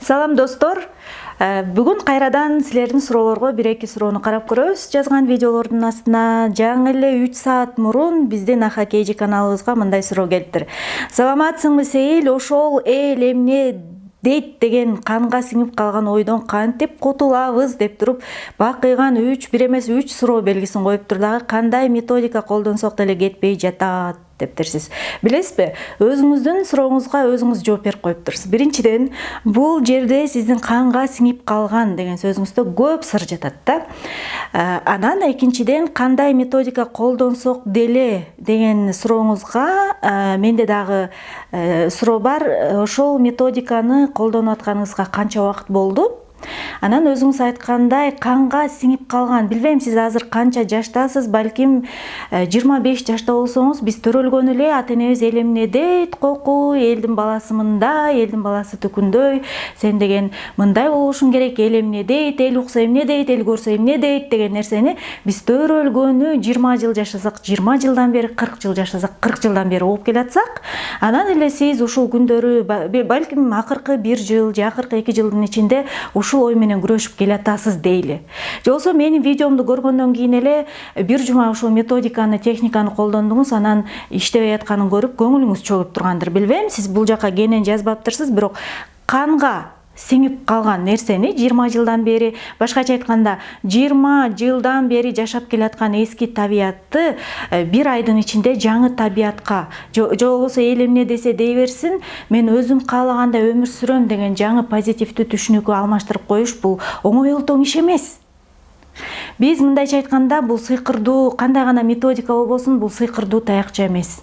Салам достор. Бүгүн кайрадан силердин суроолорго бир-эки суроону карап көрөбүз. Жазган видеолордун астына жаңы эле 3 саат мурун биздин АХКЖ каналыбызга мындай суроо келиптир. Саламатсыңбы Сейил? Ошол эл эмне дейт деген канга сиңип калган ойдон кантип кутулабыз деп туруп бакыйган 1 эмес 3 суроо белгисин коюптур дагы. Кандай методика колдонсок деле кетпей жатат дептерсиз. Билесизби? Өзүңүздүн сурооңузга өзүңүз жооп берип коюптурсуз. Биринчиден, бул жерде сиздин канга сиңип калган деген сөзүңүздө көп сыр жатат да. Анан экинчиден, кандай методика колдонсок деле деген сурооңузга менде дагы суроо бар. Ошол методиканы колдонуп атканыңызга канча убакыт болду? Анан өзүңүз айткандай канга сиңип калган. Билбейм, сиз азыр канча жаштасыз, балким 25 жашта болсоңуз, биз төрөлгөн эле ата-энебиз эл эмне дейт, коку, элдин баласы мындай, элдин баласы түкүндөй, сен деген мындай болушуң керек, эл эмне дейт, эл укса эмне дейт, эл көрсө эмне дейт деген нерсени биз төрөлгөнү 20 жыл жашасак, 20 жылдан бери, 40 жыл жашасак, 40 жылдан бери угуп келатсак, анан эле сиз ушул күндөрү балким акыркы 1 жыл же акыркы 2 жылдын ичинде ушул ой менен күрөшүп келатасыз дейли. Же болбосо менин видеомду көргөндөн кийин эле бир жума ушул методиканы, техниканы колдондуңуз, анан иштебей атканын көрүп көңүлүңүз чөгүп тургандыр. Билбейм, сиз бул жака кенен жазбаптырсыз, бирок канга сиңип калган нерсени 20 жылдан бери, башкача айтканда 20 жылдан бери жашап келаткан эски табиятты бир айдын ичинде жаңы табиятка, же болбосо эл эмне десе дей берсин, мен өзүм каалагандай өмүр сүрөм деген жаңы позитивдүү түшүнүккө алмаштырып коюш бул оңой олтоң иш эмес. Биз мындайча айтканда, бул сыйкырдуу, кандай гана методика болбосун, бул сыйкырдуу таякча эмес.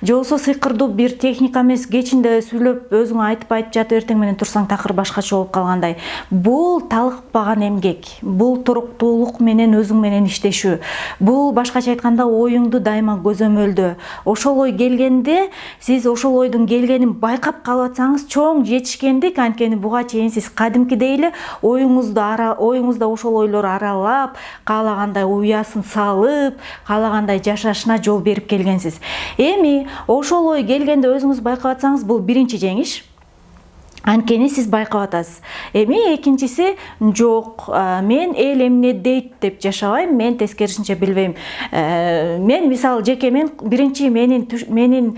Же болбосо сыйкырдуу бир техника эмес, кечинде сүйлөп өзүң айтып жатып эртең менен турсаң такыр башкача болуп калгандай. Бул талыкпаган эмгек, бул туруктуулук менен өзүң менен иштешүү. Бул башкача айтканда оюңду дайыма көзөмөлдөө. Ошол ой келгенде, сиз ошол ойдун келгенин байкап калып атсаңыз, чоң жетишкендик, анткени буга чейин сиз кадимкидей эле оюңузда ошол ойлор аралап, каалагандай уясын салып, каалагандай жашашына жол берип келгенсиз. Эми ошол ой келгенде өзүңүз байкап атсаңыз, бул биринчи жеңиш. Анткени сиз байкап атасыз. Эми экинчиси, жок, мен эл эмне дейт деп жашабайм, мен тескерисинче билбейм. Мен мисалы жеке мен биринчи менин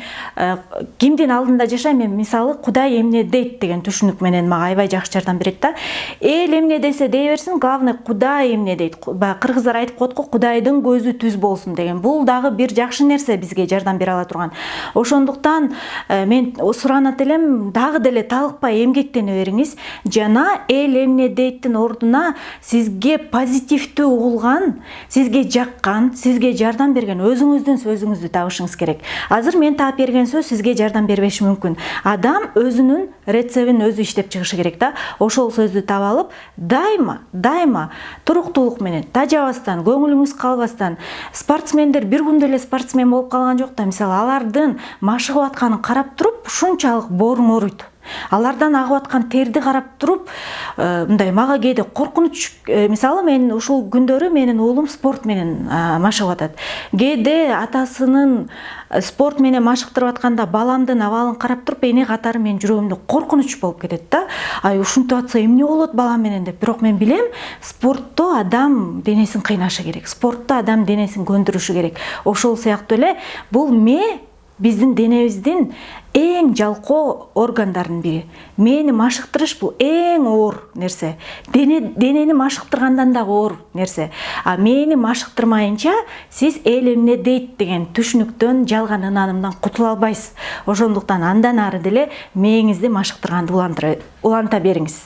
кимдин алдында жашайм, мен мисалы Кудай эмне дейт деген түшүнүк менен мага аябай жакшы жардам берет да. Эл эмне десе дей берсин, главное Кудай эмне дейт. Кыргыздар айтып коет го, Кудайдын көзү түз болсун деген. Бул дагы бир жакшы нерсе бизге жардам бере ала турган. Ошондуктан мен суранат элем, дагы деле талыкпай эмгектене бериңиз. Жана эл эмне дейттин ордуна сизге позитивдүү угулган, сизге жаккан, сизге жардам берген өзүңүздүн сөзүңүздү табышыңыз керек. Азыр мен таап берген сөз сизге жардам бербеши мүмкүн. Адам өзүнүн рецебин өзү иштеп чыгышы керек да. Ошол сөздү таап алып, дайыма туруктуулук менен, тажабастан, көңүлүңүз калбастан. Спортсмендер бир күндө эле спортсмен болуп калган жок да. Мисалы, алардын машыгып атканын карап туруп, ушунчалык бооруң ооруйт. Алардан агып аткан терди карап туруп, мындай мага кээде коркунуч, мисалы мен ушул күндөрү менин уулум спорт менен машыгып атат. Кээде атасынын спорт менен машыктырып атканда баламдын абалын карап туруп, эне катары менин жүрөгүмдө коркунуч болуп кетет да. Ушинтип атса эмне болот балам менен деп. Бирок мен билем, спортто адам денесин кыйнашы керек. Спортто адам денесин көндүрүшү керек. Ошол сыяктуу эле бул биздин денебиздин эң жалкоо органдардын бири. Мени машыктырыш бул эң оор нерсе. Денени машыктыргандан дагы оор нерсе. Мени машыктырмайынча сиз эл эмне дейт деген түшүнүктөн, жалган ынанымдан кутула албайсыз. Ошондуктан андан ары деле мээңизди машыктырганды уланта бериңиз.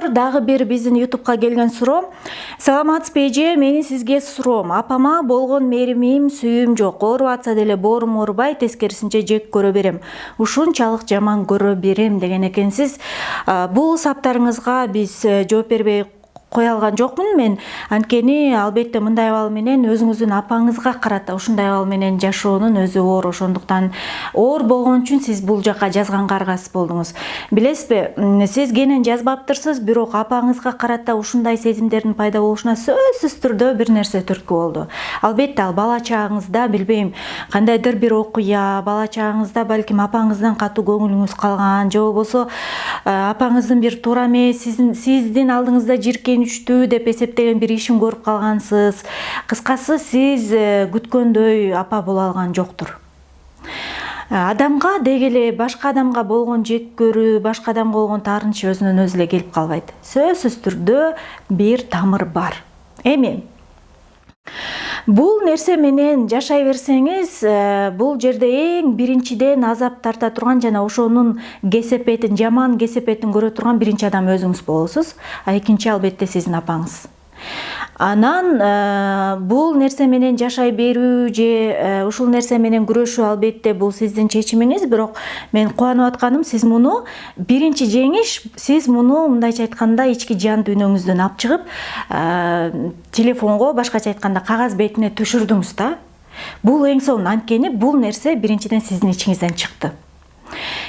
Дагы бир биздин YouTube'га келген суроо. Саламатсызбы эже, менин сизге суроом. Апама болгон мээримим, сүйүүм жок. Ооруп атса деле боорум оорубай, тескерисинче жек көрө берем. Ушунчалык жаман көрө берем деген экенсиз. Бул саптарыңызга биз жооп бербей кое алган жокмун мен. Анткени албетте мындай абал менен өзүңүздүн апаңызга карата ушундай абал менен жашоонун өзү оор. Ошондуктан оор болгон үчүн сиз бул жакка жазганга аргасыз болдуңуз. Билесизби, сиз кенен жазбаптырсыз, бирок апаңызга карата ушундай сезимдердин пайда болушуна сөзсүз түрдө бир нерсе түрткү болду. Албетте ал бала чагыңызда, билбейм, кандайдыр бир окуя, бала чагыңызда балким апаңыздан катуу көңүлүңүз калган, же болбосо апаңыздын бир туура эмес, сиздин алдыңызда жиркеничтүү деп эсептеген бир ишин көрүп калгансыз. Кыскасы, сиз күткөндөй апа боло алган жоктур. Адамга деги эле башка адамга болгон жек көрүү, башка адамга болгон таарынч өзүнөн өзү эле келип калбайт. Сөзсүз түрдө бир тамыр бар. Эми бул нерсе менен жашай берсеңиз, бул жерде эң биринчиден азап тарта турган жана ошонун кесепетин, жаман кесепетин көрө турган биринчи адам өзүңүз болосуз, а экинчи албетте сиздин апаңыз. Анан бул нерсе менен жашай берүү же ушул нерсе менен күрөшүү албетте бул сиздин чечимиңиз, бирок мен кубанып атканым, сиз муну биринчи жеңиш, сиз муну мындайча айтканда ички жан дүйнөңүздөн алып чыгып, телефонго, башкача айтканда кагаз бетине түшүрдүңүз да. Бул эң сонун, анткени бул нерсе биринчиден сиздин ичиңизден чыкты.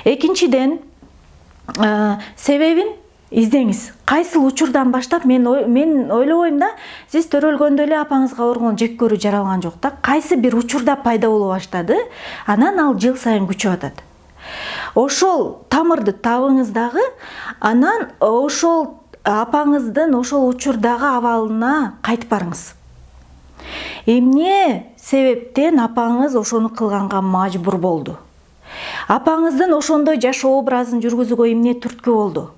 Экинчиден, себебин издеңиз. Кайсыл учурдан баштап, мен ойлобойм да, сиз төрөлгөндө эле апаңызга болгон жек көрүү жаралган жок да. Кайсы бир учурда пайда боло баштады, анан ал жыл сайын күчөп атат. Ошол тамырды табыңыз дагы, анан ошол апаңыздын ошол учурдагы абалына кайтып барыңыз. Эмне себептен апаңыз ошону кылганга мажбур болду? Апаңыздын ошондой жашоо образын жүргүзүүгө эмне түрткү болду?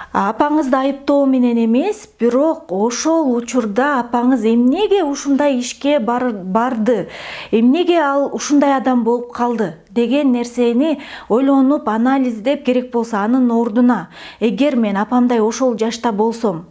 Апаңызды айыптоо менен эмес, бирок ошол учурда апаңыз эмнеге ушундай ишке барды, эмнеге ал ушундай адам болуп калды деген нерсени ойлонуп, анализдеп, керек болсо анын ордуна, эгер мен апамдай ошол жашта болсом,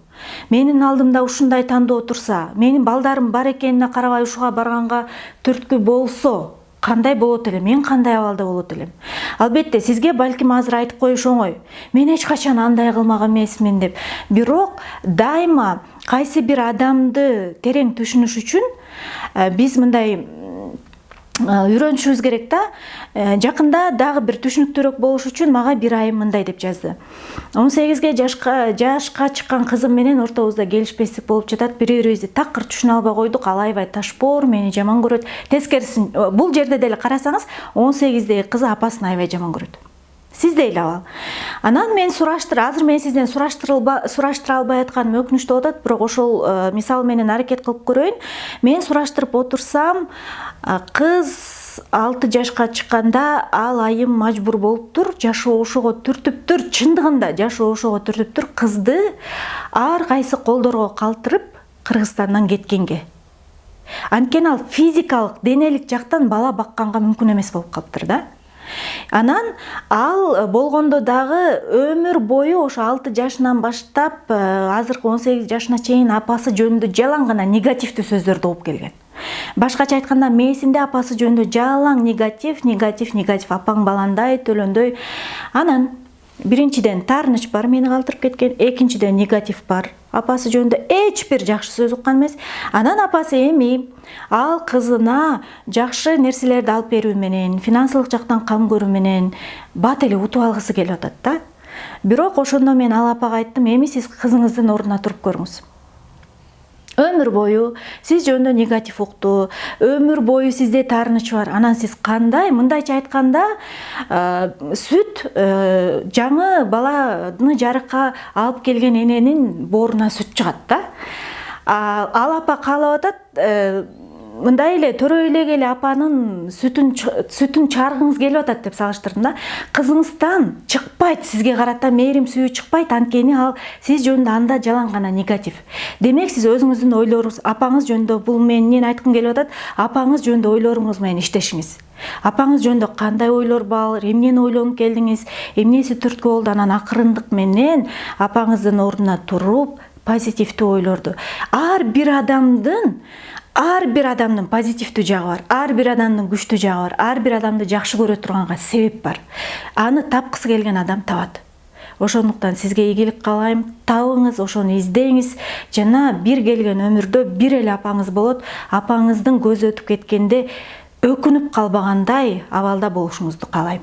менин алдымда ушундай тандоо турса, менин балдарым бар экенине карабай ушуга барганга түрткү болсо, кандай болот элем, мен кандай абалда болот элем? Албетте, сизге балким азыр айтып коюш оңой. Мен эч качан андай кылмак эмесмин деп. Бирок дайыма кайсы бир адамды терең түшүнүш үчүн биз мындай үйрөнүшүбүз керек да. Жакында дагы бир түшүнүктүүрөөк болуш үчүн мага бир айым мындай деп жазды. 18 жашка чыккан кызым менен ортобузда келишпестик болуп жатат. Бири-бирибизди такыр түшүнө албай койдук. Ал аябай ташпор, мени жаман көрөт. Тескерисин, бул жерде деле карасаңыз, 18деги кызы апасын аябай жаман көрөт. Сиздей эле абал. Анан мен азыр мен сизден сураштыра албай атканым өкүнүчтүү болуп атат, бирок ошол мисал менен аракет кылып көрөйүн. Мен сураштырып отурсам, кыз 6 жашка чыкканда ал айым мажбур болуптур, жашоо ошого түртүптүр, чындыгында жашоо ошого түртүптүр, кызды ар кайсы колдорго калтырып Кыргызстандан кеткенге. Анткени ал физикалык, денелик жактан бала бакканга мүмкүн эмес болуп калыптыр да. Анан ал болгондо дагы өмүр бою ошо 6 жашынан баштап азыркы 18 жашына чейин апасы жөнүндө жалаң гана негативдүү сөздөрдү угуп келген. Башкача айтканда, мээсинде апасы жөнүндө жалаң негатив, апаң баландай, төлөндөй. Анан биринчиден таарыныч бар, мени калтырып кеткен, экинчиден негатив бар. Апасы жөнүндө эч бир жакшы сөз уккан эмес. Анан апасы эми ал кызына жакшы нерселерди алып берүү менен, финансылык жактан кам көрүү менен бат эле утуп алгысы келип атат да. Бирок ошондо мен ал апага айттым, эми сиз кызыңыздын ордуна туруп көрүңүз. Өмүр бою сиз жөнүндө негатив укту, өмүр бою сизде таарыныч бар. Анан сиз кандай, мындайча айтканда, сүт жаңы баланы жарыкка алып келген эненин бооруна сүт чыгат да. Ал апа каалап атат, мындай эле төрөй элек эле апанын сүтүн чааргыңыз келип атат деп салыштырдым да. Кызыңыздан чыкпайт, сизге карата мээрим сүйүү чыкпайт, анткени ал сиз жөнүндө анда жалаң гана негатив. Демек сиз өзүңүздүн ойлоруңуз, апаңыз жөнүндө, бул мен эмнени айткым келип атат, апаңыз жөнүндө ойлоруңуз менен иштешиңиз. Апаңыз жөнүндө кандай ойлор бар, эмнени ойлонуп келдиңиз, эмнеси түрткү болду, анан акырындык менен апаңыздын ордуна туруп, позитивдүү ойлорду. Ар бир адамдын позитивдүү жагы бар, ар бир адамдын күчтүү жагы бар, ар бир адамды жакшы көрө турганга себеп бар. Аны тапкысы келген адам табат. Ошондуктан сизге ийгилик каалайм. Табыңыз, ошону издеңиз жана бир келген өмүрдө бир эле апаңыз болот. Апаңыздын көзү өтүп кеткенде өкүнүп калбагандай абалда болушуңузду каалайм.